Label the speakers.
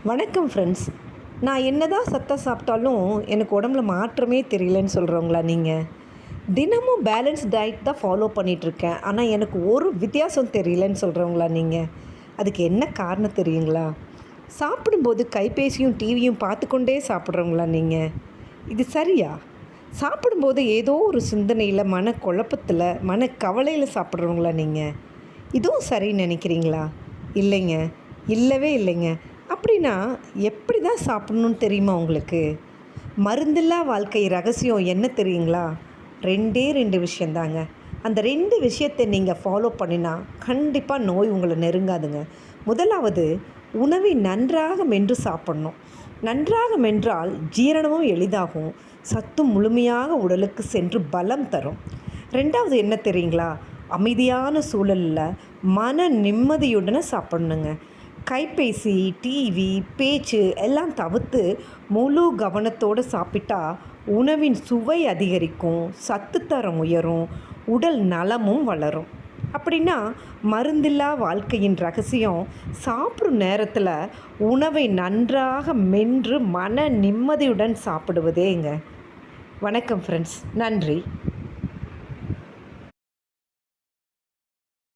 Speaker 1: வணக்கம் ஃப்ரெண்ட்ஸ். நான் என்ன தான் சத்தம் சாப்பிட்டாலும் எனக்கு உடம்புல மாற்றமே தெரியலன்னு சொல்கிறவங்களா நீங்கள்? தினமும் பேலன்ஸ் டயட் தான் ஃபாலோ பண்ணிகிட்ருக்கேன், ஆனால் எனக்கு ஒரு வித்தியாசம் தெரியலன்னு சொல்கிறவங்களா நீங்கள்? அதுக்கு என்ன காரணம் தெரியுங்களா? சாப்பிடும்போது கைபேசியும் டிவியும் பார்த்துக்கொண்டே சாப்பிட்றவங்களா நீங்கள்? இது சரியா? சாப்பிடும்போது ஏதோ ஒரு சிந்தனையில், மனக்குழப்பத்தில், மனக்கவலையில் சாப்பிட்றவங்களா நீங்கள்? இதுவும் சரின்னு நினைக்கிறீங்களா? இல்லைங்க, இல்லவே இல்லைங்க. அப்படின்னா எப்படி தான் சாப்பிட்ணுன்னு தெரியுமா உங்களுக்கு? மருந்தில்லா வாழ்க்கை ரகசியம் என்ன தெரியுங்களா? ரெண்டே ரெண்டு விஷயந்தாங்க. அந்த ரெண்டு விஷயத்தை நீங்கள் ஃபாலோ பண்ணினா கண்டிப்பாக நோய் உங்களை நெருங்காதுங்க. முதலாவது, உணவை நன்றாக மென்று சாப்பிட்ணும். நன்றாக மென்றால் ஜீரணமும் எளிதாகும், சத்தும் முழுமையாக உடலுக்கு சென்று பலம் தரும். ரெண்டாவது என்ன தெரியுங்களா? அமைதியான சூழலில் மன நிம்மதியுடனே சாப்பிட்ணுங்க. கைபேசி, டிவி, பேச்சு எல்லாம் தவிர்த்து முழு கவனத்தோடு சாப்பிட்டா உணவின் சுவை அதிகரிக்கும், சத்துத்தரம் உயரும், உடல் நலமும் வளரும். அப்படின்னா மருந்தில்லா வாழ்க்கையின் ரகசியம் சாப்பிடும் நேரத்தில் உணவை நன்றாக மென்று மன நிம்மதியுடன் சாப்பிடுவதேங்க. வணக்கம் ஃப்ரெண்ட்ஸ். நன்றி.